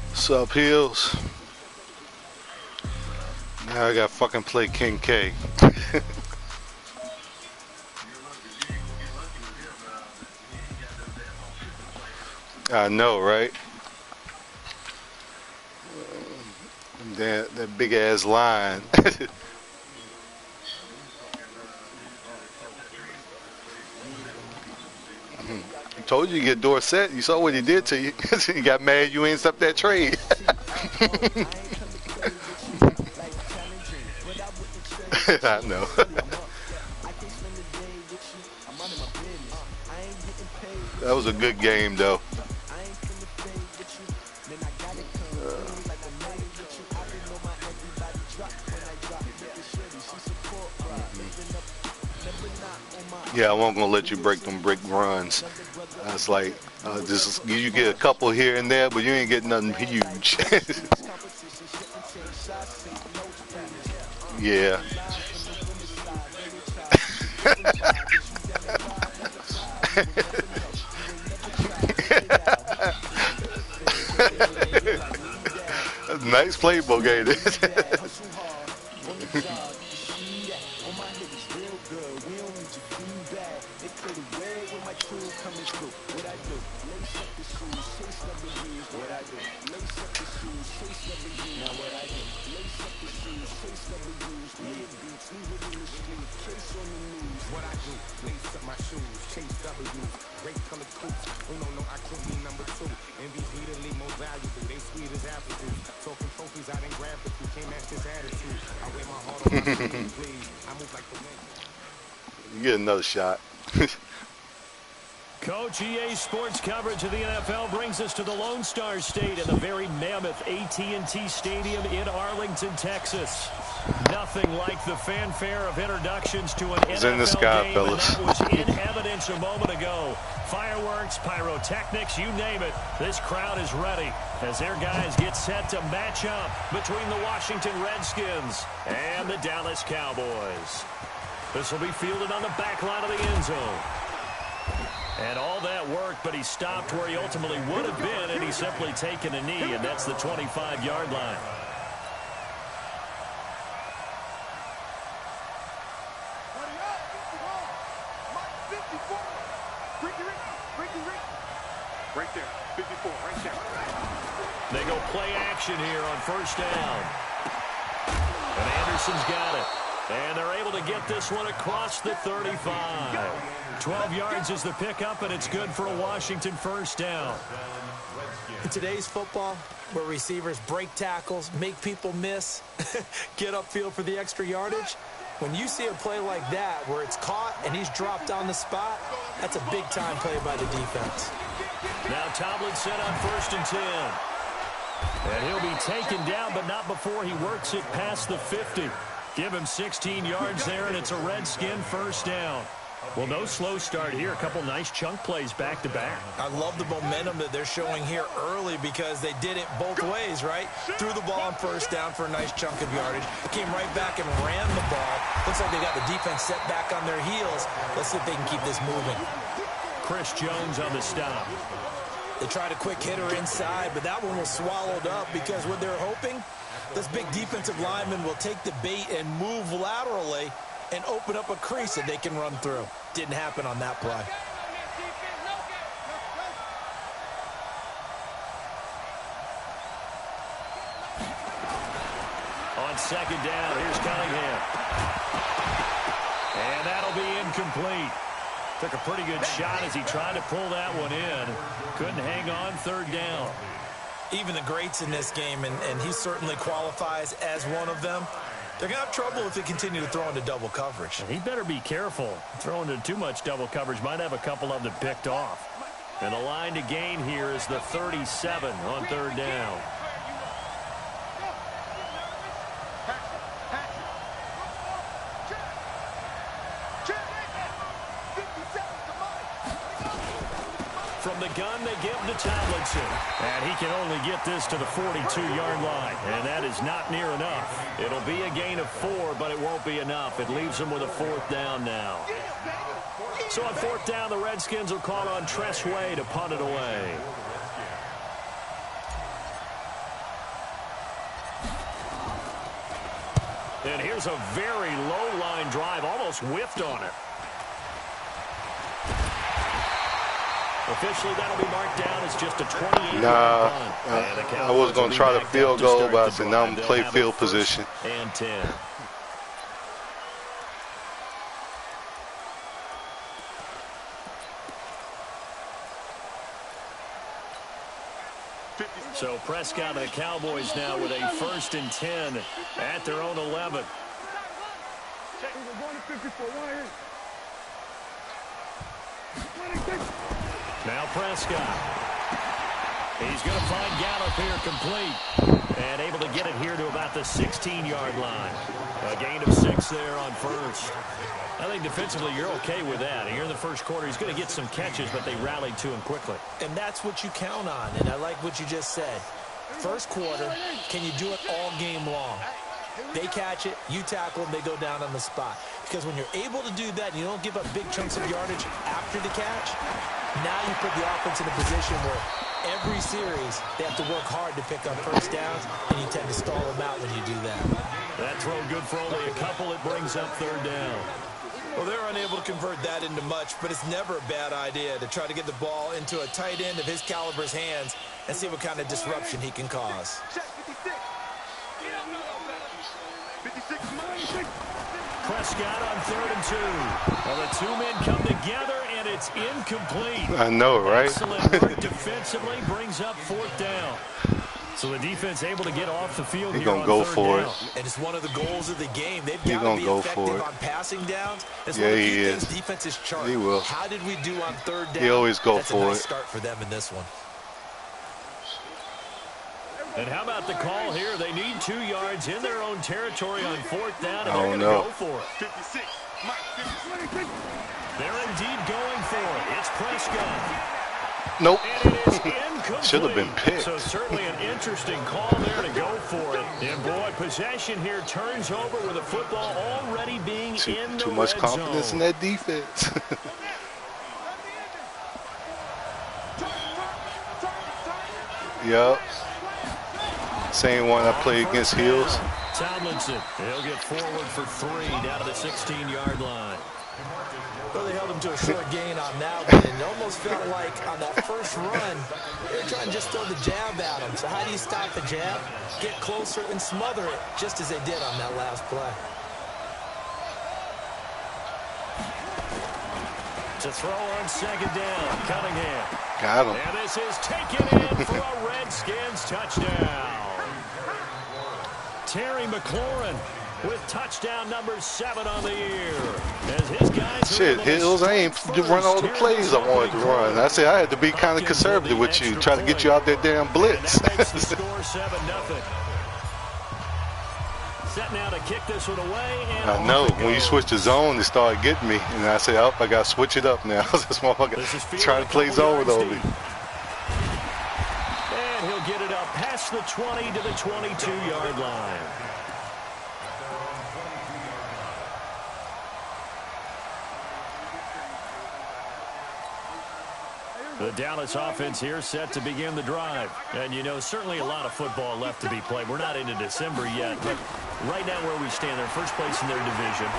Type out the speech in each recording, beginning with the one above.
What's up, Hills? Now I got fucking play King K. I know, right? That big ass line. I told you to get Dorsett. You saw what he did to you. You got mad you ain't stopped that trade. I know. That was a good game, though. Yeah, I wasn't gonna let you break them brick runs. I was like, just you get a couple here and there, but you ain't getting nothing huge. Yeah. Nice playbook, ain't it? You get another shot. Coach, EA Sports coverage of the NFL brings us to the Lone Star State in the very mammoth AT&T Stadium in Arlington, Texas. Nothing like the fanfare of introductions to an NFL in the sky, game, fellas. and that was in evidence a moment ago. Fireworks, pyrotechnics, you name it. This crowd is ready as their guys get set to match up between the Washington Redskins and the Dallas Cowboys. This will be fielded on the back line of the end zone. And all that worked, but he stopped where he ultimately would have been, and he's simply taken a knee, and that's the 25-yard line. Right there, 54, right there. They go play action here on first down. And Anderson's got it. And they're able to get this one across the 35. 12 yards is the pickup, and it's good for a Washington first down. In today's football, where receivers break tackles, make people miss, get upfield for the extra yardage, when you see a play like that where it's caught and he's dropped on the spot, that's a big-time play by the defense. Now Tomlin set on 1st and 10. And he'll be taken down, but not before he works it past the 50. Give him 16 yards there, and it's a Redskin first down. Well, no slow start here. A couple nice chunk plays back-to-back. I love the momentum that they're showing here early because they did it both ways, right? Threw the ball on first down for a nice chunk of yardage. Came right back and ran the ball. Looks like they got the defense set back on their heels. Let's see if they can keep this moving. Chris Jones on the stop. They tried a quick hitter inside, but that one was swallowed up because what they're hoping, this big defensive lineman will take the bait and move laterally and open up a crease that they can run through. Didn't happen on that play. On second down, here's Cunningham. And that'll be incomplete. Took a pretty good shot as he tried to pull that one in. Couldn't hang on third down. Even the greats in this game, and he certainly qualifies as one of them, they're going to have trouble if they continue to throw into double coverage. He better be careful. Throwing into too much double coverage might have a couple of them picked off. And the line to gain here is the 37 on third down. From the shotgun. They give to Tomlinson. And he can only get this to the 42-yard line. And that is not near enough. It'll be a gain of 4, but it won't be enough. It leaves them with a 4th down now. So on 4th down, the Redskins will call on Tress Way to punt it away. And here's a very low-line drive, almost whiffed on it. Officially, that'll be marked down as just a 28-yard punt. I was going to try the field goal, but I said, now I'm going to play field position. And 10. So Prescott and the Cowboys now with a 1st and 10 at their own 11. Now Prescott. He's going to find Gallup here complete. And able to get it here to about the 16-yard line. A gain of 6 there on 1st. I think defensively you're okay with that. Here in the 1st quarter, he's going to get some catches, but they rallied to him quickly. And that's what you count on, and I like what you just said. 1st quarter, can you do it all game long? They catch it, you tackle them, they go down on the spot. Because when you're able to do that and you don't give up big chunks of yardage after the catch, now you put the offense in a position where every series they have to work hard to pick up 1st downs, and you tend to stall them out when you do that. That throw good for only a couple. It brings up 3rd down. Well, they're unable to convert that into much, but it's never a bad idea to try to get the ball into a tight end of his caliber's hands and see what kind of disruption he can cause. Prescott on 3rd and 2. Well, the 2 men come together, and it's incomplete. I know, right? Excellent work defensively brings up 4th down. So the defense able to get off the field here on 3rd down. And it's one of the goals of the game. They've got to be effective on passing downs. It's one of the key things defense is charged. He will. How did we do on 3rd down? He always go That's for a nice it. start for them in this one. And how about the call here? They need 2 yards in their own territory on 4th down, and I they're don't going to know. go for it. 56, Mike, 56. They're indeed going for it. It's Prescott. Nope. And it is incomplete. Should have been picked. So certainly an interesting call there to go for it. And boy, possession here turns over with the football already being in the Too much red confidence zone. in that defense. Yep. Same one I played against Hills. Tomlinson, he'll get forward for 3 down to the 16-yard line. Well, they held him to a short gain on that one, and it almost felt like on that first run, they were trying to just throw the jab at him. So how do you stop the jab? Get closer and smother it, just as they did on that last play. To throw on 2nd down, Cunningham. Got him. And this is taken in for a Redskins touchdown. Terry McLaurin with touchdown number 7 on the year. As his guys Shit, Hills, I ain't run all the plays I wanted to run. I said I had to be kind of conservative with you, try to get you out that damn blitz. That makes the score 7-0. Set now to kick this one away. And I know. When you switch the zone, it started getting me. And I said, oh, I got to switch it up now. This motherfucker trying to play zone with all me. And he'll get it up past the 20 to the 22-yard line. The Dallas offense here set to begin the drive. And, you know, certainly a lot of football left to be played. We're not into December yet, but right now where we stand, they're first place in their division.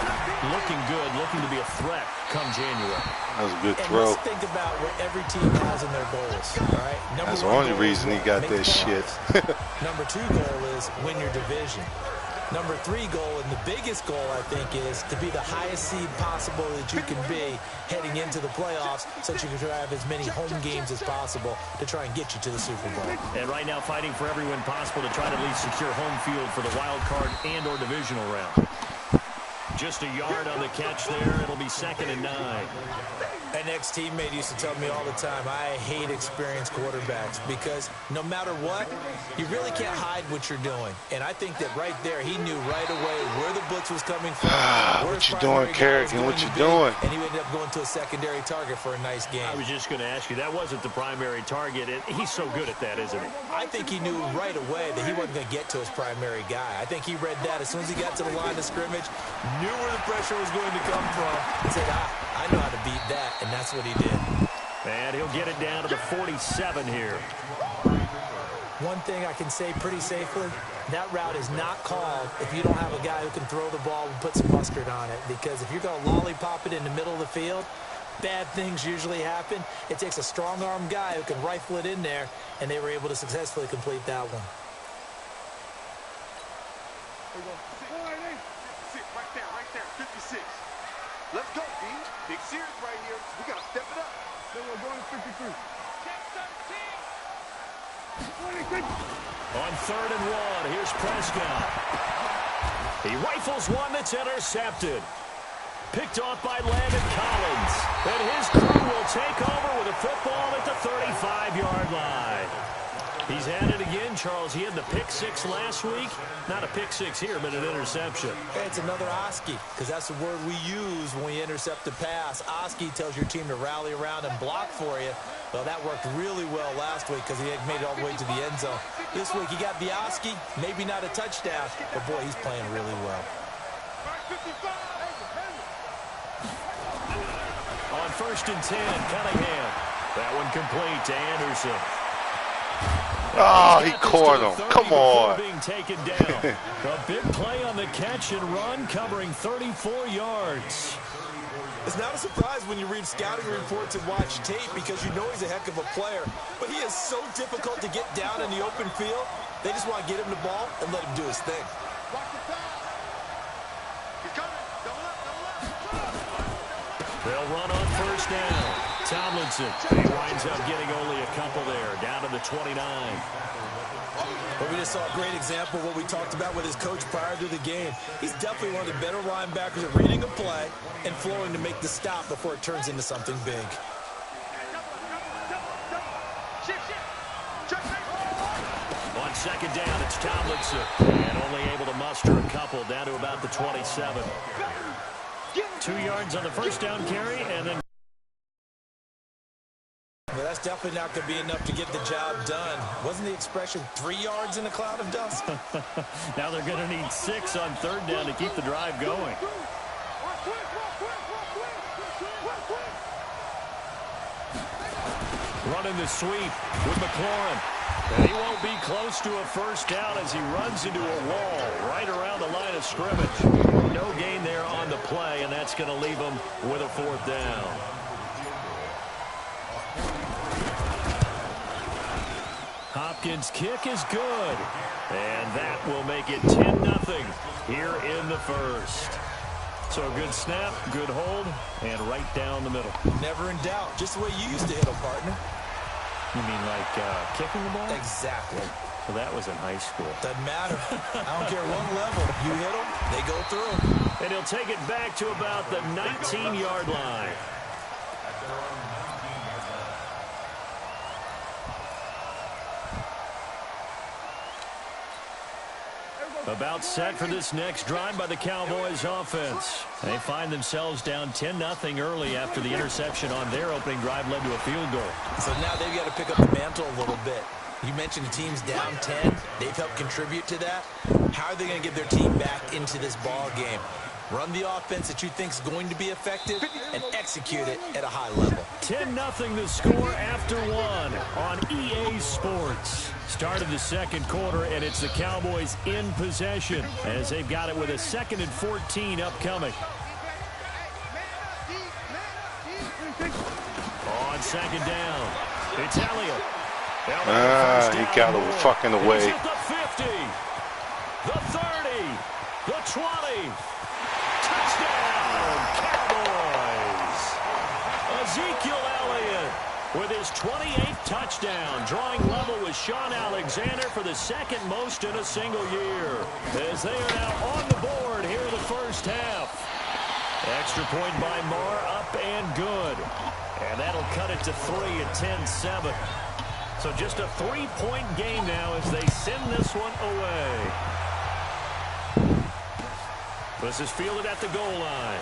Looking good, looking to be a threat come January. That was a good and throw. let's think about what every team has in their goals, all right? That's the only reason he got that shit. Number 2 goal is win your division. Number 3 goal, and the biggest goal, I think, is to be the highest seed possible that you can be heading into the playoffs so that you can have as many home games as possible to try and get you to the Super Bowl. And right now fighting for every win possible to try to at least secure home field for the wild card and or divisional round. just a yard on the catch there. It'll be 2nd and 9. An ex-teammate used to tell me all the time, I hate experienced quarterbacks because no matter what, you really can't hide what you're doing. And I think that right there, he knew right away where the blitz was coming from. What you doing, Kerrigan? What you doing? And he ended up going to a secondary target for a nice game. I was just going to ask you, that wasn't the primary target. He's so good at that, isn't he? I think he knew right away that he wasn't going to get to his primary guy. I think he read that as soon as he got to the line of scrimmage, knew where the pressure was going to come from, and said, I know how to beat that, and that's what he did. And he'll get it down to the 47 here. One thing I can say pretty safely, that route is not called if you don't have a guy who can throw the ball and put some mustard on it. Because if you're going to lollipop it in the middle of the field, bad things usually happen. It takes a strong-arm guy who can rifle it in there, and they were able to successfully complete that one. Right there, 56. Let's go, D. Big series right here. We got to step it up. Then we're going to 53. On 3rd and 1, here's Prescott. He rifles one that's intercepted. Picked off by Landon Collins. And his crew will take over with a football at the 35-yard line. He's at it again, Charles. He had the pick 6 last week. Not a pick 6 here, but an interception. Hey, it's another Oski, because that's the word we use when we intercept a pass. Oski tells your team to rally around and block for you. Well, that worked really well last week because he had made it all the way to the end zone. This week, he got the Oski, maybe not a touchdown, but boy, he's playing really well. On 1st and 10, Cunningham. That one complete to Anderson. Oh, he caught him. Come on. Being taken down. A big play on the catch and run, covering 34 yards. It's not a surprise when you read scouting reports and watch tape because you know he's a heck of a player. But he is so difficult to get down in the open field. They just want to get him the ball and let him do his thing. They'll run on 1st down. Tomlinson, he winds up getting only a couple there, down to the 29. But we just saw a great example of what we talked about with his coach prior to the game. He's definitely one of the better linebackers at reading a play and flowing to make the stop before it turns into something big. On 2nd down, it's Tomlinson. And only able to muster a couple, down to about the 27. 2 yards on the 1st down carry, and then well, that's definitely not going to be enough to get the job done. Wasn't the expression 3 yards in a cloud of dust? Now they're going to need 6 on 3rd down to keep the drive going. Running the sweep with McLaurin. And he won't be close to a 1st down as he runs into a wall right around the line of scrimmage. No gain there on the play, and that's going to leave him with a 4th down. Hopkins' kick is good. And that will make it 10-0 here in the 1st. So a good snap, good hold, and right down the middle. Never in doubt. Just the way you used to hit them, partner. You mean like kicking the ball? Exactly. Well, that was in high school. Doesn't matter. I don't care what level. You hit them, they go through. And he'll take it back to about the 19-yard line. About set for this next drive by the Cowboys offense. They find themselves down 10-0 early after the interception on their opening drive led to a field goal. So now they've got to pick up the mantle a little bit. You mentioned the team's down 10. They've helped contribute to that. How are they going to get their team back into this ball game? Run the offense that you think is going to be effective and execute it at a high level. 10-0 the score after 1 on EA Sports. Start of the 2nd quarter, and it's the Cowboys in possession as they've got it with a 2nd and 14 upcoming. On 2nd down, it's Elliott. He got fucking away. He's at the 50, the 30, the 20. Touchdown, Cowboys! Ezekiel Elliott with his 28th touchdown, drawing level with Sean Alexander for the 2nd most in a single year. As they are now on the board here in the 1st half. Extra point by Moore, up and good. And that'll cut it to 3 at 10-7. So just a 3-point game now as they send this one away. This is fielded at the goal line.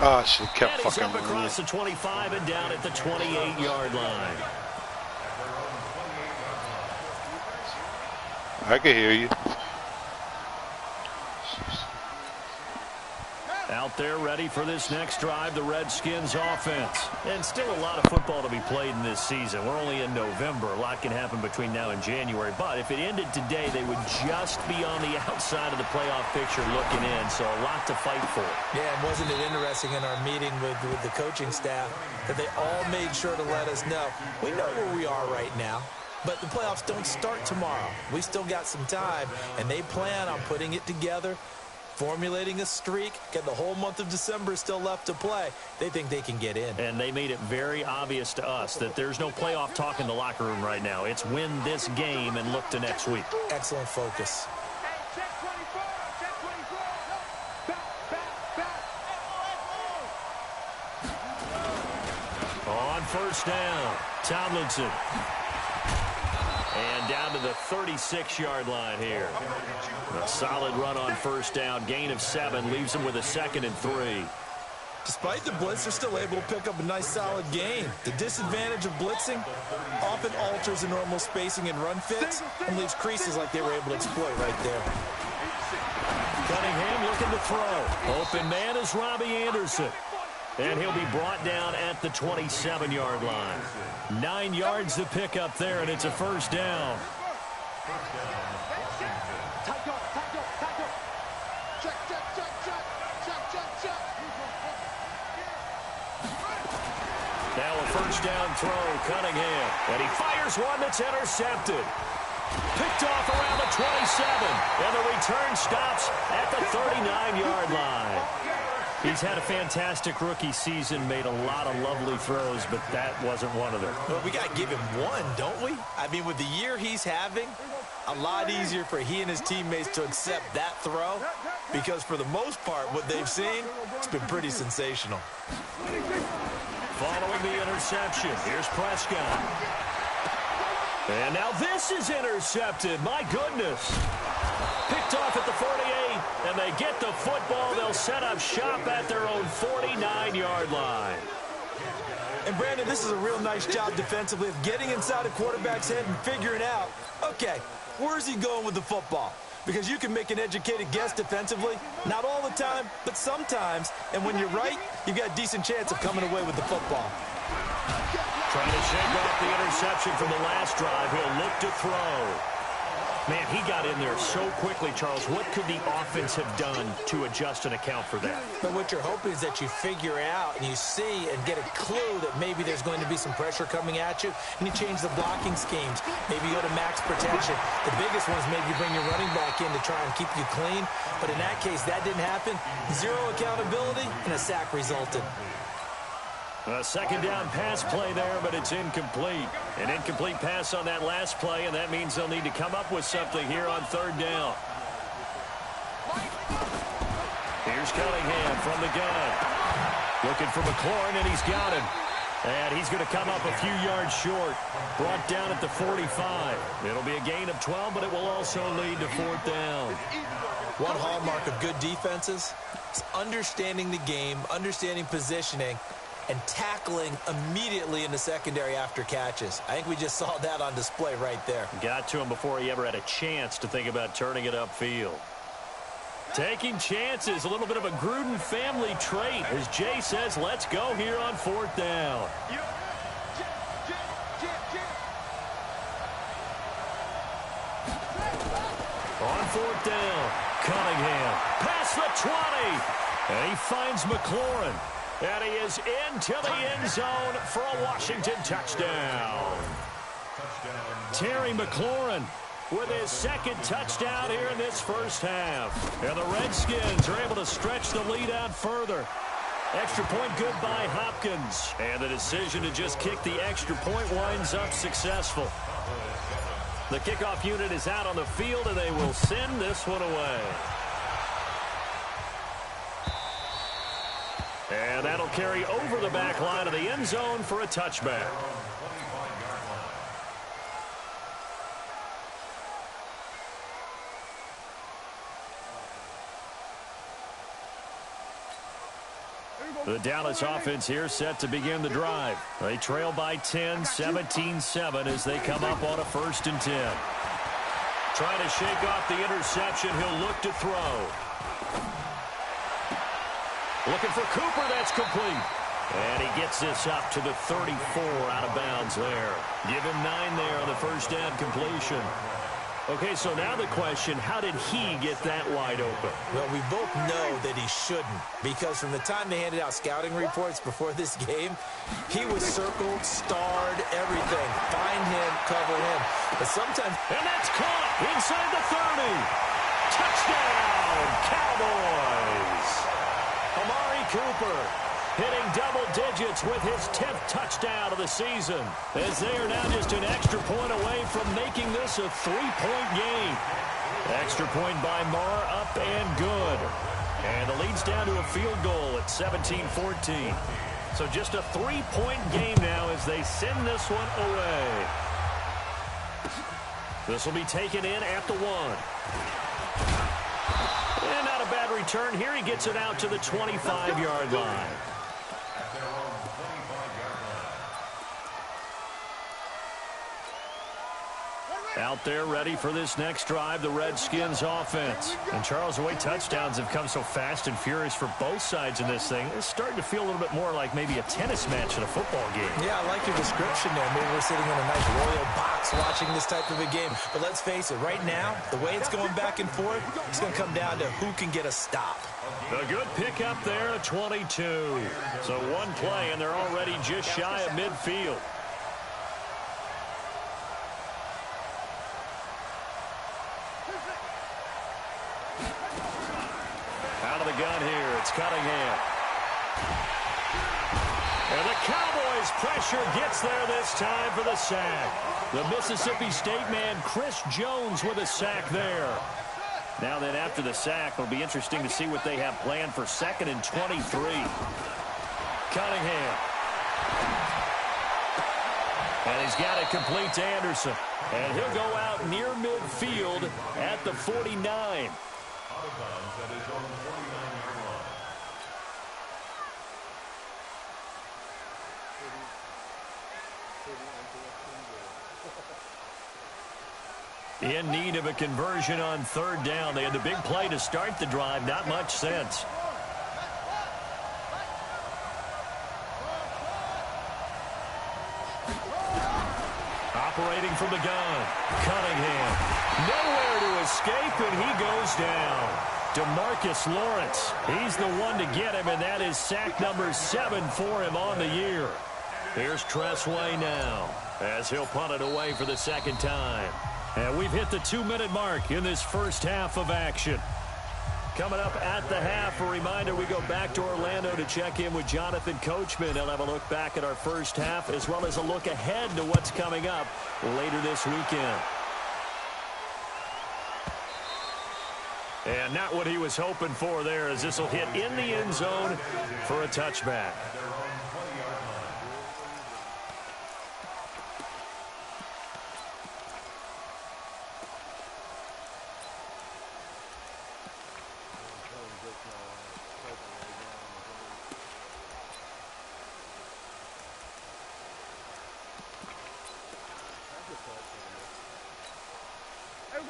Oh, she kept and he's fucking up across the 25 and down at the 28-yard line. I can hear you. Out there ready for this next drive, the Redskins offense. And still a lot of football to be played in this season. We're only in November. A lot can happen between now and January. But if it ended today, they would just be on the outside of the playoff picture looking in. So a lot to fight for. Yeah, and wasn't it interesting in our meeting with the coaching staff that they all made sure to let us know, we know where we are right now. But the playoffs don't start tomorrow. We still got some time, and they plan on putting it together, formulating a streak, get the whole month of December still left to play. They think they can get in. And they made it very obvious to us that there's no playoff talk in the locker room right now. It's win this game and look to next week. Excellent focus. On first down, Tomlinson. And down to the 36-yard line here. A solid run on first down. Gain of 7 leaves them with a 2nd and 3. Despite the blitz, they're still able to pick up a nice solid gain. The disadvantage of blitzing often alters the normal spacing and run fits and leaves creases like they were able to exploit right there. Cunningham looking to throw. Open man is Robbie Anderson. And he'll be brought down at the 27-yard line. 9 yards to pick up there, and it's a first down. Now a first down throw, Cunningham. And he fires one that's intercepted. Picked off around the 27. And the return stops at the 39-yard line. He's had a fantastic rookie season, made a lot of lovely throws, but that wasn't one of them. Well, we got to give him one, don't we? I mean, with the year he's having, a lot easier for he and his teammates to accept that throw because for the most part, what they've seen, it's been pretty sensational. Following the interception, here's Prescott. And now this is intercepted. My goodness. Picked off at the 48, and they get the football. They'll set up shop at their own 49-yard line. And, Brandon, this is a real nice job defensively of getting inside a quarterback's head and figuring out, okay, where's he going with the football? Because you can make an educated guess defensively, not all the time, but sometimes. And when you're right, you've got a decent chance of coming away with the football. Trying to shake off the interception from the last drive. He'll look to throw. Man, he got in there so quickly, Charles. What could the offense have done to adjust and account for that? But what you're hoping is that you figure out and you see and get a clue that maybe there's going to be some pressure coming at you, and you change the blocking schemes. Maybe you go to max protection. The biggest one is maybe you bring your running back in to try and keep you clean. But in that case, that didn't happen. Zero accountability, and a sack resulted. A second down pass play there, but it's incomplete. An incomplete pass on that last play, and that means they'll need to come up with something here on third down. Here's Cunningham from the gun. Looking for McLaurin, and he's got him. And he's going to come up a few yards short. Brought down at the 45. It'll be a gain of 12, but it will also lead to fourth down. One hallmark of good defenses is understanding the game, understanding positioning, and tackling immediately in the secondary after catches. I think we just saw that on display right there. Got to him before he ever had a chance to think about turning it upfield. Taking chances, a little bit of a Gruden family trait. As Jay says, let's go here on fourth down. On fourth down, Cunningham past the 20. And he finds McLaurin. And he is into the end zone for a Washington touchdown. Terry McLaurin with his second touchdown here in this first half. And the Redskins are able to stretch the lead out further. Extra point good by Hopkins. And the decision to just kick the extra point winds up successful. The kickoff unit is out on the field, and they will send this one away. And that'll carry over the back line of the end zone for a touchback. The Dallas offense here set to begin the drive. They trail by 10, 17-7 as they come up on a 1st and 10. Trying to shake off the interception. He'll look to throw. Looking for Cooper. That's complete. And he gets this up to the 34 out of bounds there. Give him 9 there on the first down completion. Okay, so now the question, how did he get that wide open? Well, we both know that he shouldn't, because from the time they handed out scouting reports before this game, he was circled, starred, everything. Find him, cover him. But sometimes... And that's caught inside the 30. Touchdown, Cowboys! Amari Cooper hitting double digits with his 10th touchdown of the season, as they are now just an extra point away from making this a 3-point game. Extra point by Marr, up and good. And the lead's down to a field goal at 17-14. So just a 3-point game now as they send this one away. This will be taken in at the 1. And not a bad return here. He gets it out to the 25-yard line. Out there ready for this next drive, the Redskins offense. And Charles, the way touchdowns have come so fast and furious for both sides in this thing, it's starting to feel a little bit more like maybe a tennis match in a football game. Yeah, I like your description there. Maybe we're sitting in a nice royal box watching this type of a game. But let's face it, right now, the way it's going back and forth, it's going to come down to who can get a stop. A good pickup there at 22. So one play, and they're already just shy of midfield. Out of the gun here, it's Cunningham. And the Cowboys' pressure gets there this time for the sack. The Mississippi State man, Chris Jones, with a sack there. Now then, after the sack, it'll be interesting to see what they have planned for 2nd and 23. Cunningham. And he's got it complete to Anderson. And he'll go out near midfield at the 49. In need of a conversion on 3rd down. They had the big play to start the drive. Not much sense. Operating from the gun. Cunningham. Nowhere to escape, and he goes down. DeMarcus Lawrence. He's the one to get him, and that is sack number 7 for him on the year. Here's Tressway now, as he'll punt it away for the 2nd time. And we've hit the 2-minute mark in this first half of action. Coming up at the half, a reminder, we go back to Orlando to check in with Jonathan Coachman. He'll have a look back at our first half, as well as a look ahead to what's coming up later this weekend. And not what he was hoping for there, as this will hit in the end zone for a touchback.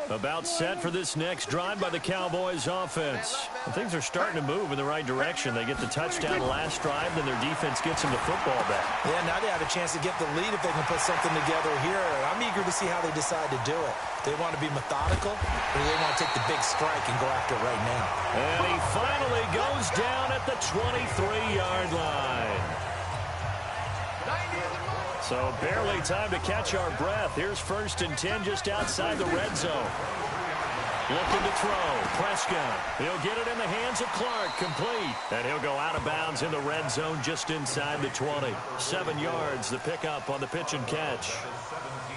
About set for this next drive by the Cowboys offense. And things are starting to move in the right direction. They get the touchdown last drive, then their defense gets them the football back. Yeah, now they have a chance to get the lead if they can put something together here. I'm eager to see how they decide to do it. They want to be methodical, or they want to take the big strike and go after it right now. And he finally goes down at the 23-yard line. So barely time to catch our breath. Here's 1st and 10 just outside the red zone. Looking to throw. Prescott. He'll get it in the hands of Clark. Complete. And he'll go out of bounds in the red zone just inside the 20. 7 yards, the pickup on the pitch and catch.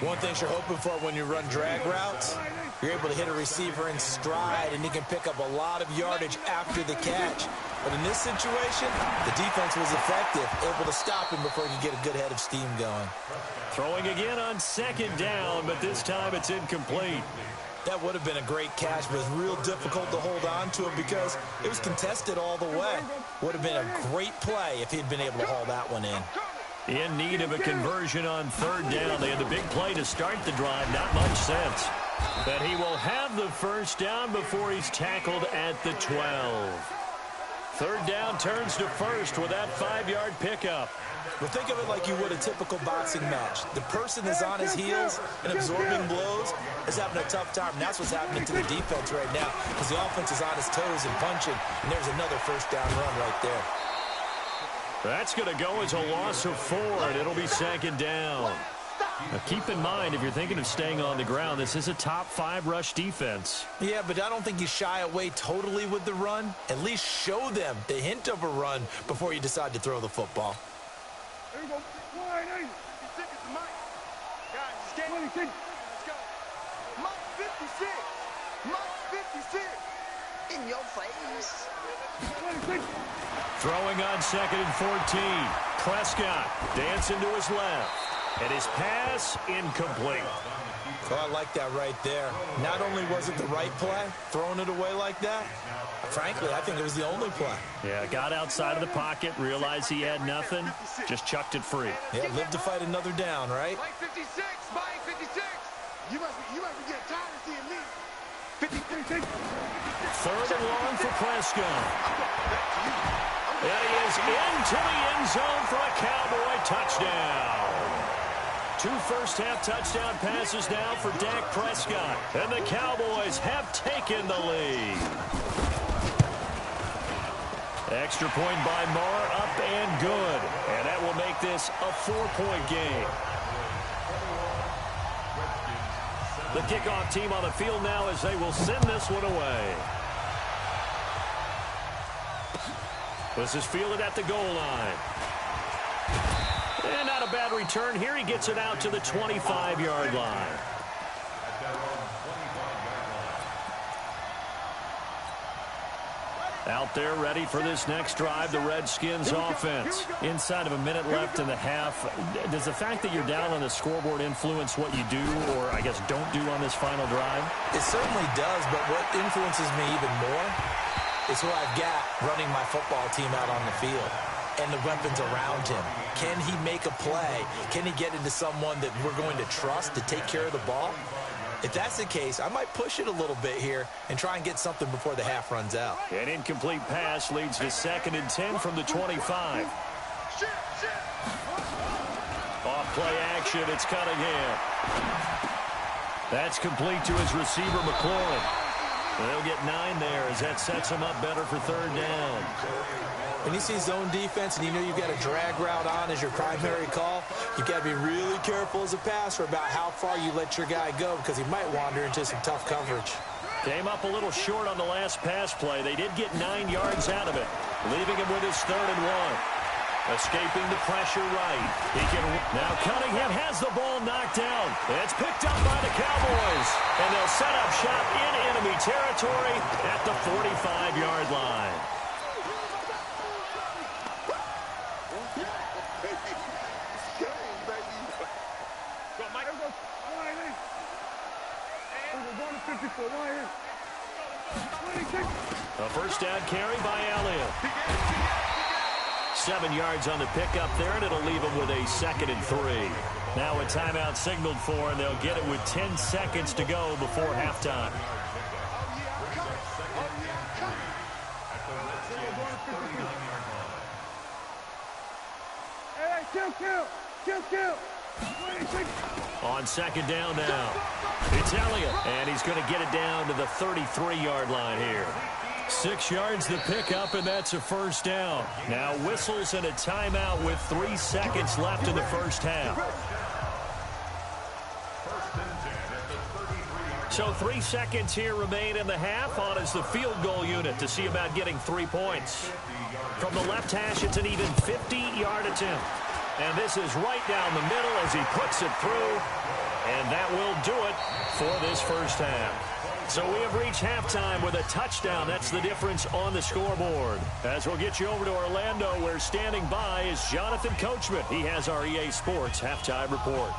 One thing you're hoping for when you run drag routes, you're able to hit a receiver in stride, and he can pick up a lot of yardage after the catch. But in this situation, the defense was effective, able to stop him before he could get a good head of steam going. Throwing again on 2nd down, but this time it's incomplete. That would have been a great catch, but it was real difficult to hold on to him because it was contested all the way. Would have been a great play if he'd been able to haul that one in. In need of a conversion on 3rd down. They had the big play to start the drive. Not much sense. But he will have the 1st down before he's tackled at the 12. 3rd down turns to 1st with that 5-yard pickup. But think of it like you would a typical boxing match. The person is on his heels and absorbing blows is having a tough time. And that's what's happening to the defense right now because the offense is on his toes and punching. And there's another 1st down run right there. That's going to go as a loss of 4, and it'll be 2nd down. Now, keep in mind, if you're thinking of staying on the ground, this is a top 5 rush defense. Yeah, but I don't think you shy away totally with the run. At least show them the hint of a run before you decide to throw the football. There we go. 180. 56 is Mike. Guys, escape. 26. Let's go. Mike 56. Mike 56. In your face. 26. Throwing on 2nd and 14. Prescott dancing to his left. And his pass incomplete. Oh, I like that right there. Not only was it the right play, throwing it away like that, frankly, I think it was the only play. Yeah, got outside of the pocket, realized he had nothing, just chucked it free. Yeah, live to fight another down, right? Mike 56. Mike 56. You must be getting tired of seeing me. 56. 3rd and long for Prescott. And he is into the end zone for a Cowboy touchdown. 2 first-half touchdown passes now for Dak Prescott. And the Cowboys have taken the lead. Extra point by Marr, up and good. And that will make this a 4-point game. The kickoff team on the field now as they will send this one away. This is fielded at the goal line. And not a bad return here. He gets it out to the 25-yard line. Out there ready for this next drive, the Redskins offense. Inside of a minute left in the half. Does the fact that you're down on the scoreboard influence what you do, or I guess don't do on this final drive? It certainly does, but what influences me even more is who I've got running my football team out on the field and the weapons around him. Can he make a play? Can he get into someone that we're going to trust to take care of the ball? If that's the case, I might push it a little bit here and try and get something before the half runs out. An incomplete pass leads to 2nd and 10 from the 25. Off play action, it's Cunningham. That's complete to his receiver, McLaurin. They'll get 9 there as that sets him up better for 3rd down. When you see zone defense and you know you've got a drag route on as your primary call, you've got to be really careful as a passer about how far you let your guy go because he might wander into some tough coverage. Came up a little short on the last pass play. They did get 9 yards out of it, leaving him with his 3rd and 1. Escaping the pressure right. Now Cunningham has the ball knocked down. It's picked up by the Cowboys. And they'll set up shop in enemy territory at the 45-yard line. A 1st down carry by Elliott. 7 yards on the pickup there, and it'll leave them with a 2nd and 3. Now a timeout signaled for, and they'll get it with 10 seconds to go before halftime. Kill. On 2nd down now. It's Elliott, and he's going to get it down to the 33-yard line here. 6 yards the pickup, and that's a 1st down. Now whistles and a timeout with 3 seconds left in the 1st half. So 3 seconds here remain in the half. On is the field goal unit to see about getting 3 points. From the left hash, it's an even 50-yard attempt. And this is right down the middle as he puts it through. And that will do it for this first half. So we have reached halftime with a touchdown. That's the difference on the scoreboard. As we'll get you over to Orlando, where standing by is Jonathan Coachman. He has our EA Sports halftime report.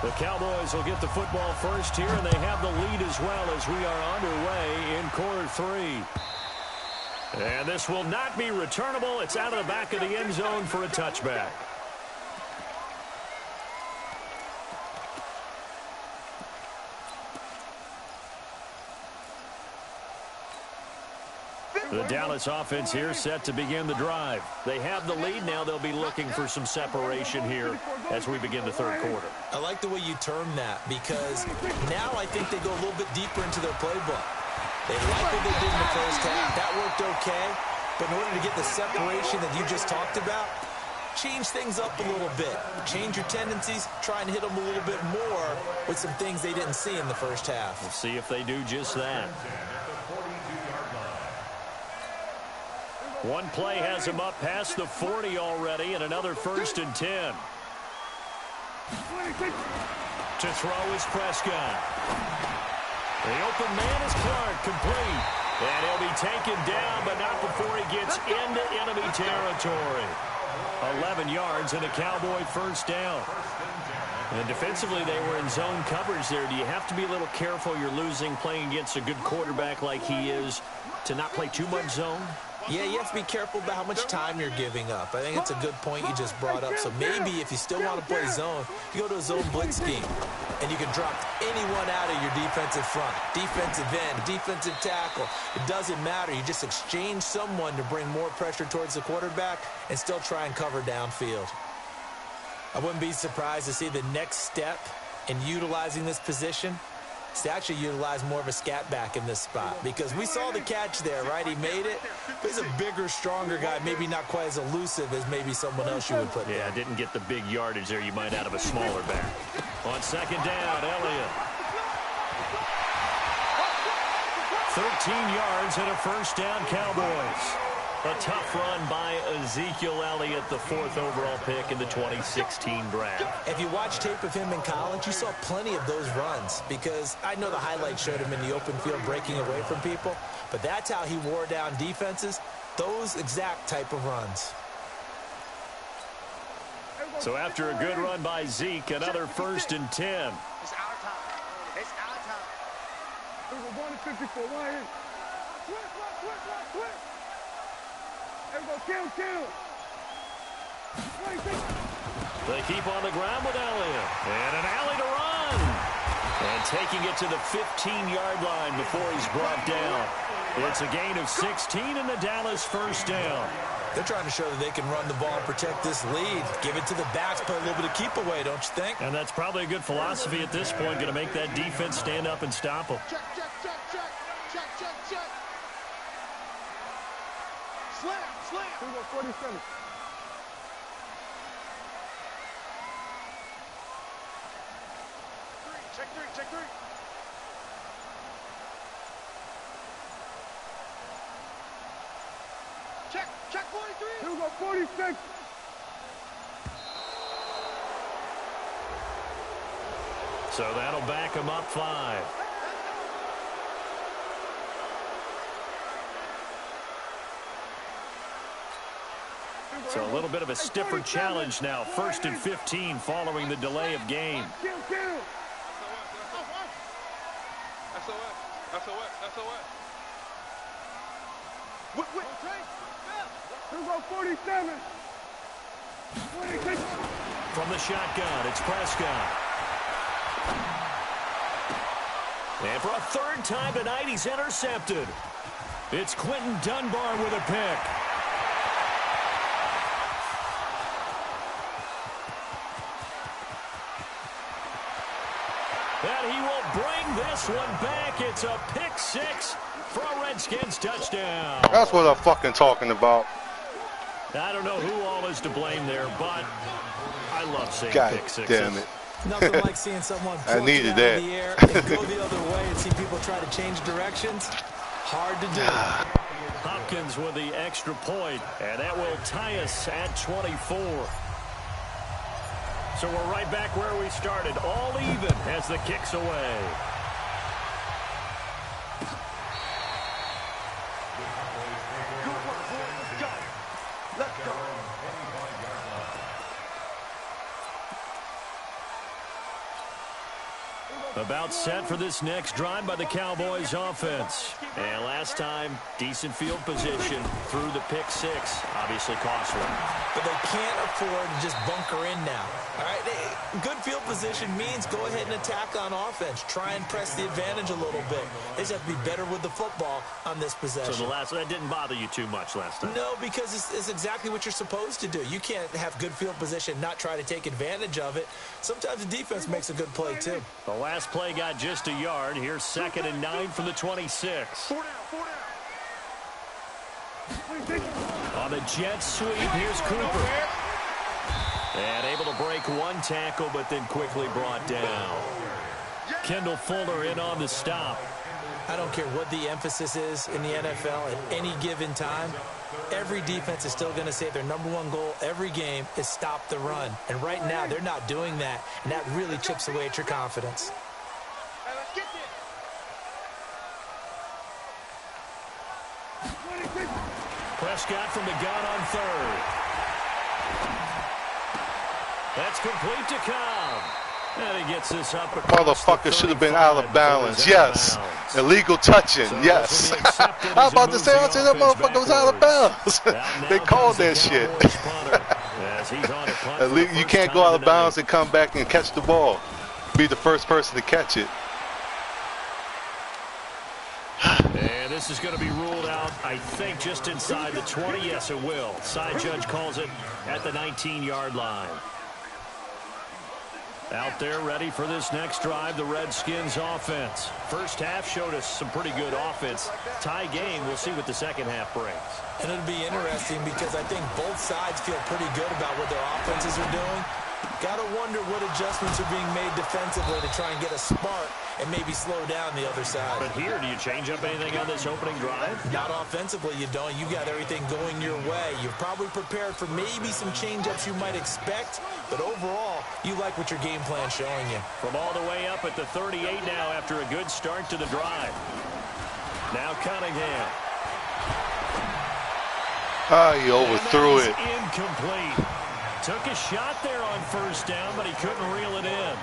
The Cowboys will get the football first here, and they have the lead as well as we are underway in quarter 3. And this will not be returnable. It's out of the back of the end zone for a touchback. The Dallas offense here set to begin the drive. They have the lead. Now they'll be looking for some separation here as we begin the third quarter. I like the way you term that, because now I think they go a little bit deeper into their playbook. They like what they did in the first half. That worked okay. But in order to get the separation that you just talked about, change things up a little bit. Change your tendencies. Try and hit them a little bit more with some things they didn't see in the first half. We'll see if they do just that. One play has him up past the 40 already, and another 1st and 10. To throw is Prescott. The open man is Clark, complete. And he'll be taken down, but not before he gets into enemy territory. 11 yards and a Cowboy first down. And defensively, they were in zone coverage there. Do you have to be a little careful? You're losing playing against a good quarterback like he is to not play too much zone? Yeah, you have to be careful about how much time you're giving up. I think it's a good point you just brought up. So maybe if you still want to play zone, you go to a zone blitz scheme. And you can drop anyone out of your defensive front. Defensive end, defensive tackle. It doesn't matter. You just exchange someone to bring more pressure towards the quarterback and still try and cover downfield. I wouldn't be surprised to see the next step in utilizing this position is to actually utilize more of a scat back in this spot, because we saw the catch there, right? He made it. But he's a bigger, stronger guy, maybe not quite as elusive as maybe someone else you would put there. Yeah, didn't get the big yardage there you might out of a smaller back. On second down, Elliott. 13 yards and a first down, Cowboys. A tough run by Ezekiel Elliott, the 4th overall pick in the 2016 draft. If you watch tape of him in college, you saw plenty of those runs, because I know the highlights showed him in the open field breaking away from people, but that's how he wore down defenses, those exact type of runs. So after a good run by Zeke, another 1st and 10. It's our time. It's our time. There's a 154 right here. Quick. Everybody kill. They keep on the ground with Elliott. And an alley to run. And taking it to the 15-yard line before he's brought down. It's a gain of 16 and the Dallas first down. They're trying to show that they can run the ball and protect this lead. Give it to the backs, play a little bit of keep away, don't you think? And that's probably a good philosophy at this point, going to make that defense stand up and stop them. Check. Slam. Here we go, 47. Check three. Check 43. Here we go, 46. So that'll back him up 5. So a little bit of a stiffer challenge now. 1st and 15 following the delay of game. Kill. SOS. What? Here we go, 47. 26. From the shotgun, it's Prescott. And for a 3rd time tonight, he's intercepted. It's Quentin Dunbar with a pick. And he will bring bring this one back. It's a pick six for a Redskins touchdown. That's what I'm fucking talking about. I don't know who all is to blame there, but I love seeing God pick sixes. damn it. Nothing like seeing someone I pluck needed it out that. of the air and go the other way and see people try to change directions. Hard to do. Hopkins with the extra point, and that will tie us at 24. So we're right back where we started, all even as the kick's away. Good work, boys. Let's go. Let's go. About set for this next drive by the Cowboys offense. And last time, decent field position through the pick six. Obviously costly. But they can't afford to just bunker in now. All right, good field position means go ahead and attack on offense. Try and press the advantage a little bit. They just have to be better with the football on this possession. So that didn't bother you too much last time? No, because it's exactly what you're supposed to do. You can't have good field position, not try to take advantage of it. Sometimes the defense makes a good play, too. The last play got just a yard. Here's 2nd and 9 from the 26. 4 down, 4 down. On the jet sweep, here's Cooper. And able to break one tackle, but then quickly brought down. Kendall Fuller in on the stop. I don't care what the emphasis is in the NFL at any given time. Every defense is still going to say their #1 goal every game is stop the run. And right now, they're not doing that, and that really chips away at your confidence. Hey, let's get this. Prescott from the gun on 3rd. That's complete to Cobb. And he gets this up. Motherfucker should have been out of balance. Yes. Illegal touching. Yes. I was about to say, that motherfucker was out of bounds. They called that shit. You can't go out of bounds and come back and catch the ball. Be the first person to catch it. And this is going to be ruled out, I think, just inside the 20. Yes, it will. Side judge calls it at the 19-yard line. Out there ready for this next drive, the Redskins offense. First half showed us some pretty good offense. Tie game, we'll see what the second half brings. And it'll be interesting because I think both sides feel pretty good about what their offenses are doing. Got to wonder what adjustments are being made defensively to try and get a spark and maybe slow down the other side. But here, do you change up anything on this opening drive? Not offensively, you don't. You got everything going your way. You've probably prepared for maybe some change-ups you might expect, but overall, you like what your game plan's showing you. From all the way up at the 38 now after a good start to the drive. Now Cunningham. He overthrew it. Incomplete. Took a shot there on first down, but he couldn't reel it in.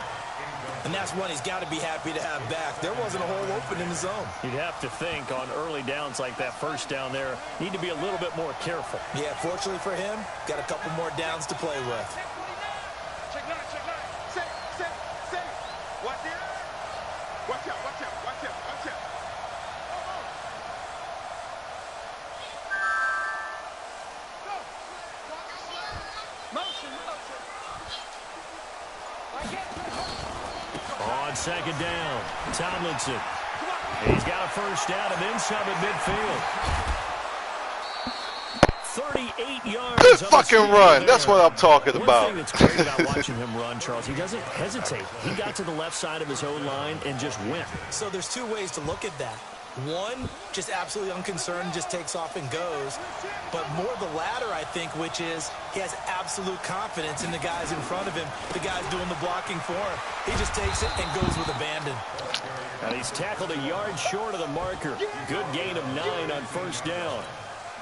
And that's one he's got to be happy to have back. There wasn't a hole open in the zone. You'd have to think on early downs like that first down there, need to be a little bit more careful. Yeah, fortunately for him, got a couple more downs to play with. Check nine, check nine. Set. Watch it. Watch out. Motion. On 2nd down, Tomlinson. He's got a first down and then some at midfield. 38 yards. Good fucking run. That's what I'm talking about. One thing that's great about watching him run, Charles, he doesn't hesitate. He got to the left side of his own line and just went. So there's two ways to look at that. One, just absolutely unconcerned, just takes off and goes. But more the latter, I think, which is he has absolute confidence in the guys in front of him, the guys doing the blocking for him. He just takes it and goes with abandon. And he's tackled a yard short of the marker. Good gain of 9 on first down.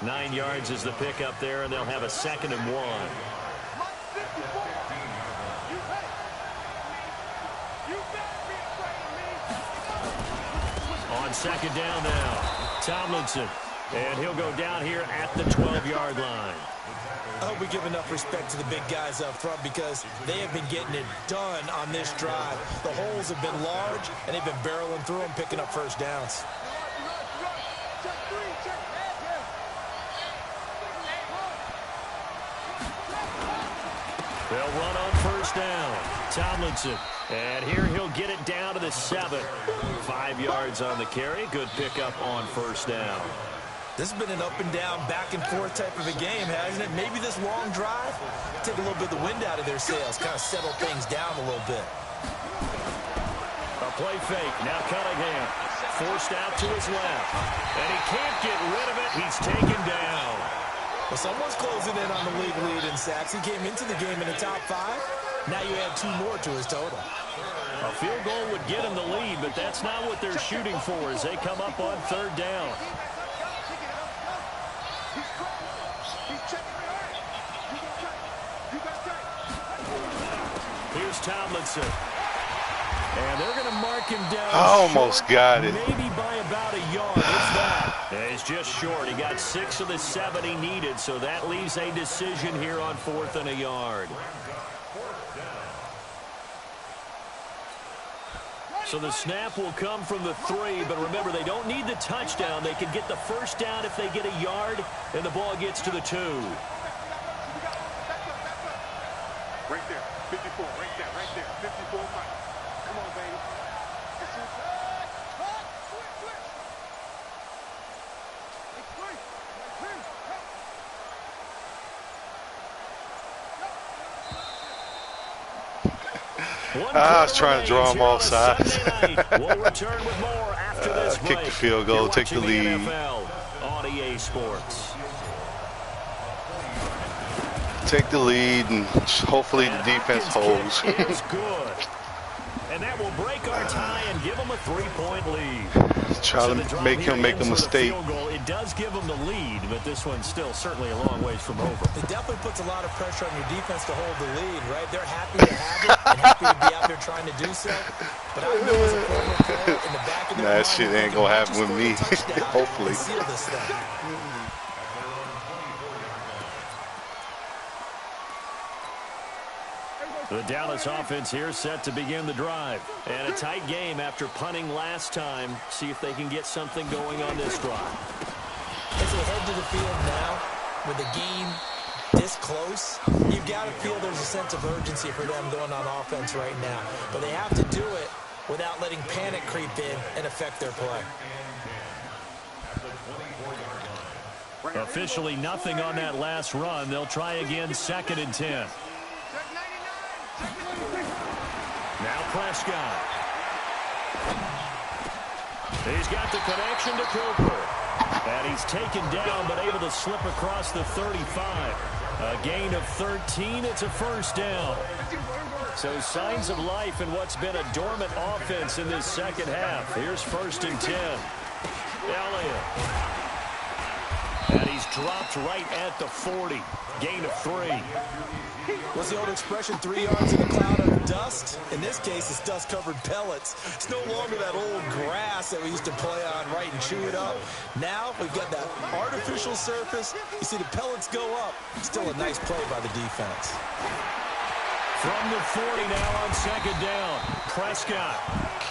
9 yards is the pickup there, and they'll have a 2nd and 1. On 2nd down now, Tomlinson. And he'll go down here at the 12-yard line. I hope we give enough respect to the big guys up front because they have been getting it done on this drive. The holes have been large, and they've been barreling through them, picking up first downs. They'll run on first down. Tomlinson. And here he'll get it down to the 7. 5 yards on the carry. Good pickup on first down. This has been an up and down, back and forth type of a game, hasn't it? Maybe this long drive, take a little bit of the wind out of their sails, kind of settle things down a little bit. A play fake. Now Cunningham. Forced out to his left. And he can't get rid of it. He's taken down. Well, someone's closing in on the league lead in sacks. He came into the game in the top 5. Now you add 2 more to his total. A field goal would get him the lead, but that's not what they're shooting for as they come up on third down. Here's Tomlinson. And they're going to mark him down. Almost short, got it. Maybe by about a yard. What's that? Yeah, he's just short. He got 6 of the 7 he needed, so that leaves a decision here on 4th and a yard. So the snap will come from the 3, but remember, they don't need the touchdown. They can get the first down if they get a yard, and the ball gets to the 2. Right there, 54, right there, 54 miles. Come on, baby. I was trying to draw him off sides. We'll return with more after this break. Kick the field goal, take the lead. NFL on EA Sports. Take the lead, and hopefully the defense holds. Is good. And that will break our tie and give them a 3-point lead. Try to make him make a mistake. It does give them the lead, but this one's still certainly a long ways from over. It definitely puts a lot of pressure on your defense to hold the lead, right? They're happy to have it and happy to be out there trying to do so. But I know as a former player in the back of their mind, that shit ain't gonna happen with me. Hopefully. Seal this thing. The Dallas offense here set to begin the drive. And a tight game after punting last time. See if they can get something going on this drive. As they head to the field now, with the game this close, you've got to feel there's a sense of urgency for them going on offense right now. But they have to do it without letting panic creep in and affect their play. Officially nothing on that last run. They'll try again, 2nd and 10. Now Prescott. He's got the connection to Cooper. And he's taken down but able to slip across the 35. A gain of 13. It's a first down. So signs of life in what's been a dormant offense in this second half. Here's 1st and 10. Elliott. And he's dropped right at the 40. Gain of 3. What's the old expression, 3 yards in a cloud of dust? In this case, it's dust-covered pellets. It's no longer that old grass that we used to play on, right, and chew it up. Now we've got that artificial surface. You see the pellets go up. Still a nice play by the defense. From the 40 now on 2nd down. Prescott.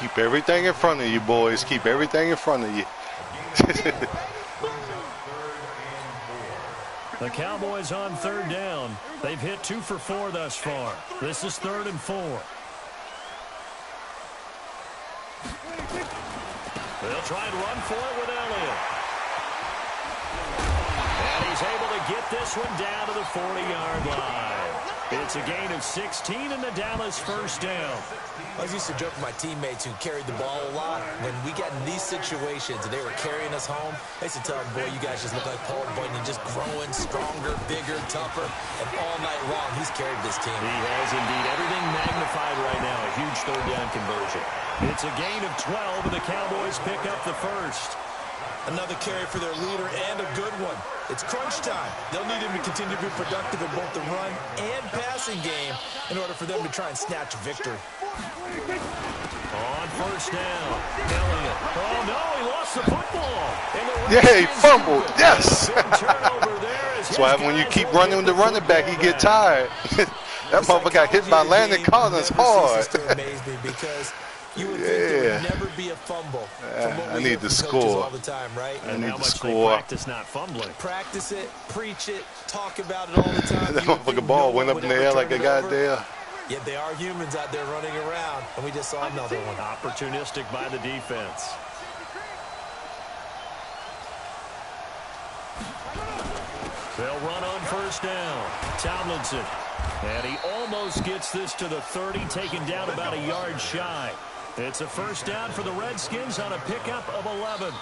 Keep everything in front of you, boys. Keep everything in front of you. The Cowboys on 3rd down. They've hit 2 for 4 thus far. This is 3rd and 4. They'll try and run for it with Elliott. And he's able to get this one down to the 40-yard line. It's a gain of 16 and the Dallas first down. I used to joke with my teammates who carried the ball a lot. When we got in these situations and they were carrying us home, I used to tell them, boy, you guys just look like Paul Bunyan, just growing stronger, bigger, tougher. And all night long, he's carried this team. He has indeed. Everything magnified right now. A huge 3rd down conversion. It's a gain of 12, and the Cowboys pick up the first. Another carry for their leader and a good one. It's crunch time. They'll need him to continue to be productive in both the run and passing game in order for them to try and snatch victory. On first down, Elliott. Oh, no, he lost the football. Yeah, he fumbled. Yes. That's why when you keep running with the running back, you get tired. That motherfucker got hit by Landon Collins hard. It amazed me because You would think there would never be a fumble. I need to score all the time, right? I need how to much score. they practice not fumbling. Practice it, preach it, talk about it all the time. That motherfucking ball went up in the air like a goddamn. Yet they are humans out there running around, and we just saw another one. Opportunistic by the defense. They'll run on first down. Tomlinson. And he almost gets this to the 30, taken down about a yard shy. It's a first down for the Redskins on a pickup of 11.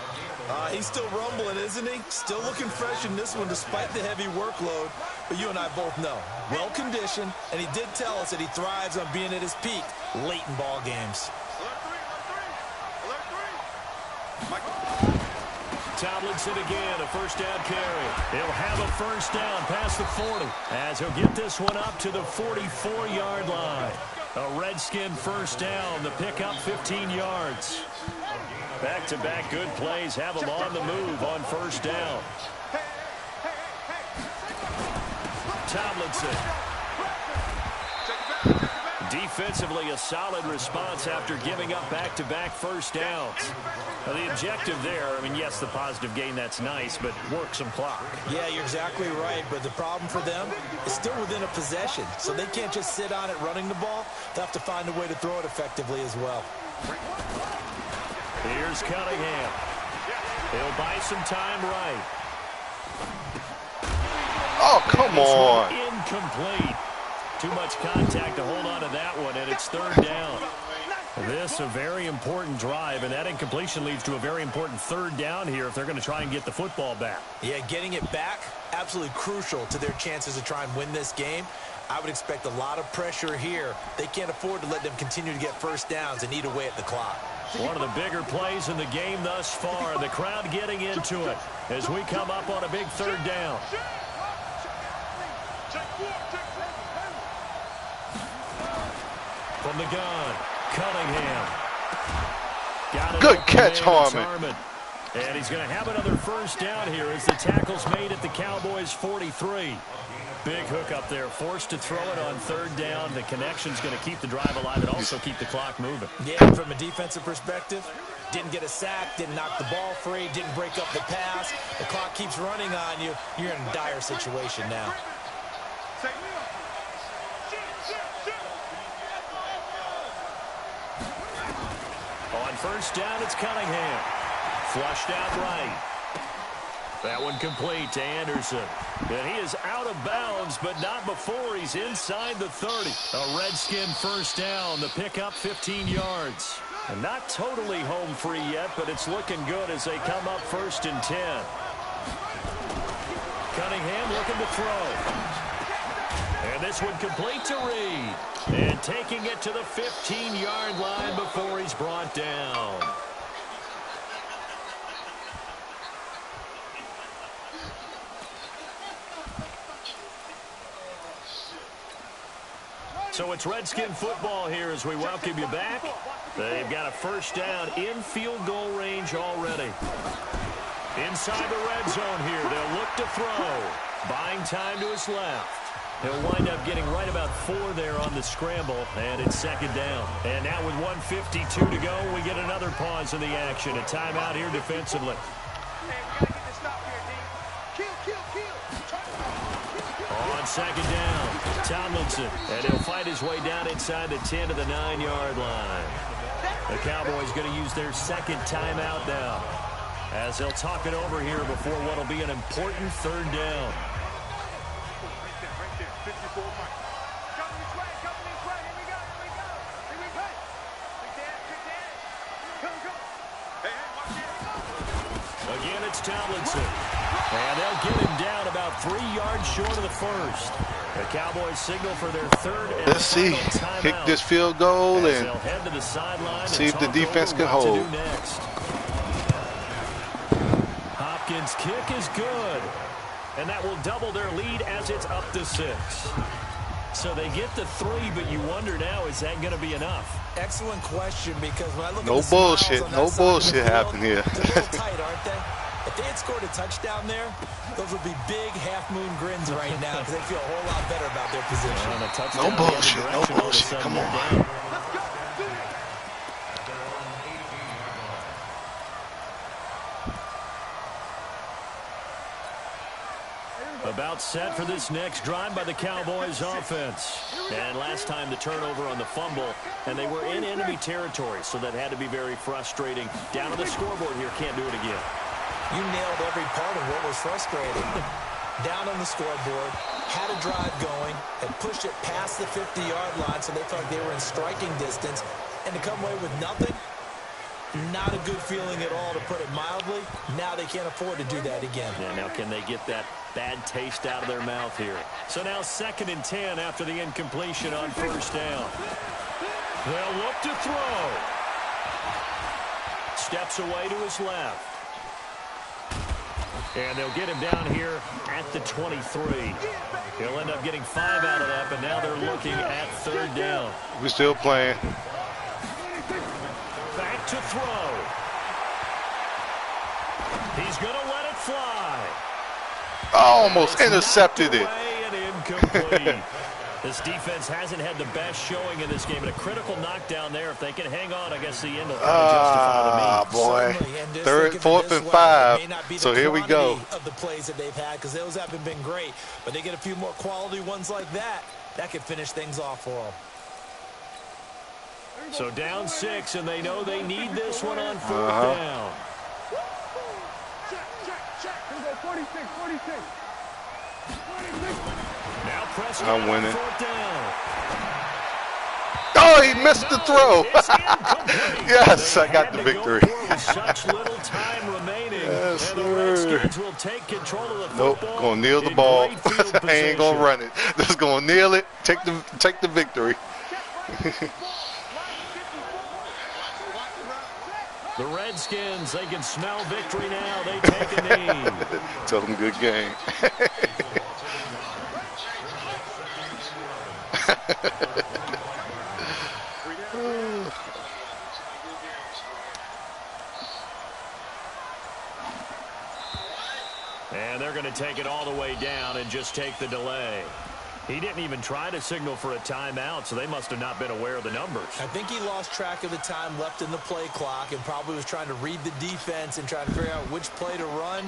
He's still rumbling, isn't he? Still looking fresh in this one despite the heavy workload. But you and I both know, well-conditioned, and he did tell us that he thrives on being at his peak late in ball games. Tomlinson again, a first down carry. He'll have a first down past the 40 as he'll get this one up to the 44-yard line. A Redskin first down, the pickup 15 yards. Back-to-back good plays have them on the move on first down. Tomlinson. Defensively, a solid response after giving up back-to-back first downs. Now, the objective there, I mean, yes, the positive gain, that's nice, but work some clock. Yeah, you're exactly right, but the problem for them is still within a possession, so they can't just sit on it running the ball. They have to find a way to throw it effectively as well. Here's Cunningham. He'll buy some time right. Oh, come on. Incomplete. Too much contact to hold on to that one, and it's third down. This a very important drive, and that incompletion leads to a very important third down here if they're going to try and get the football back. Yeah, getting it back, absolutely crucial to their chances to try and win this game. I would expect a lot of pressure here. They can't afford to let them continue to get first downs and eat away at the clock. One of the bigger plays in the game thus far. The crowd getting into it as we come up on a big third down. From the gun, Cunningham. Got it. Good catch, Harmon. And he's going to have another first down here as the tackle's made at the Cowboys' 43. Big hook up there, forced to throw it on third down. The connection's going to keep the drive alive and also keep the clock moving. Yeah, from a defensive perspective, didn't get a sack, didn't knock the ball free, didn't break up the pass. The clock keeps running on you. You're in a dire situation now. On first down, it's Cunningham. Flushed out right. That one complete to Anderson. And he is out of bounds, but not before he's inside the 30. A Redskin first down, the pickup 15 yards. And not totally home free yet, but it's looking good as they come up first and 10. Cunningham looking to throw. And this one complete to Reed. And taking it to the 15-yard line before he's brought down. So it's Redskin football here as we welcome you back. They've got a first down in field goal range already. Inside the red zone here, they'll look to throw. Buying time to his left. He'll wind up getting right about 4 there on the scramble, and it's second down. And now with 1:52 to go, we get another pause in the action. A timeout here defensively. On second down, Tomlinson, and he'll fight his way down inside the 10 to the 9-yard line. The Cowboys going to use their second timeout now, as they'll talk it over here before what will be an important third down. Again, it's Tomlinson. And they'll get him down about 3 yards short of the first. The Cowboys signal for their third and Let's see. Kick this field goal and head to the sideline see if the defense can hold. Hopkins' kick is good. And that will double their lead as it's up to 6. So they get the 3, but you wonder now, is that going to be enough? Excellent question, because when I look no at the bullshit, no bullshit happened here. They're a little tight, aren't they? If they had scored a touchdown there, those would be big half-moon grins right now because they feel a whole lot better about their position. No bullshit, no bullshit. Come on. About set for this next drive by the Cowboys offense. And last time the turnover on the fumble, and they were in enemy territory, so that had to be very frustrating. Down on the scoreboard here, can't do it again. You nailed every part of what was frustrating. Down on the scoreboard, had a drive going, had pushed it past the 50-yard line, so they felt like they were in striking distance, and to come away with nothing, not a good feeling at all, to put it mildly. Now they can't afford to do that again. Yeah, now can they get that bad taste out of their mouth here? So now 2nd and 10 after the incompletion on 1st down. They'll look to throw. Steps away to his left. And they'll get him down here at the 23. He'll end up getting 5 out of that, but now they're looking at 3rd down. We're still playing. Back to throw. He's going to let it fly. Almost intercepted it. And incomplete. This defense hasn't had the best showing in this game, and a critical knockdown there. If they can hang on, I guess the end will kind of justify the means. Boy. 3rd, 4th, and 5. So here we go. Of the plays that they've had, because those haven't been great, but they get a few more quality ones like that. That could finish things off for them. So down 6, and they know they need this one on 4th down. Now pressing I'm winning. 4th down. Oh, he missed the throw. Yes, I got the victory. Such little time remaining. Yes, and the sir. Redskins will take control of the Nope, football. gonna kneel the in ball. great field I ain't gonna position. run it. Just gonna kneel it, take the victory. The Redskins, they can smell victory now. They take a knee. Tell them good game. And they're going to take it all the way down and just take the delay. He didn't even try to signal for a timeout, so they must have not been aware of the numbers. I think he lost track of the time left in the play clock and probably was trying to read the defense and trying to figure out which play to run,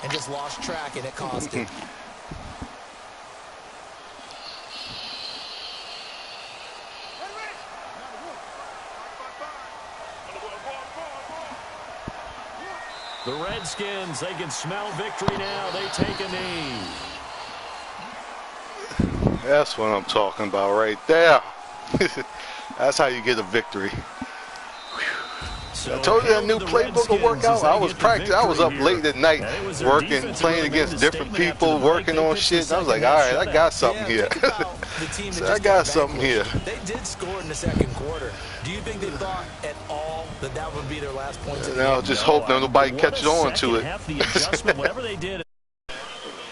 and just lost track, and it cost him. The Redskins, they can smell victory now. They take a knee. That's what I'm talking about right there. That's how you get a victory. So I told you that new playbook will work out. I was practicing. I was up late at night working, playing against different people, working on shit. And I was like, all right, I got something here. So I got something here. They did score in the 2nd quarter. Do you think they thought at all that that would be their last points of the game? Now just hope that nobody catches on to it. The adjustment, whatever they did.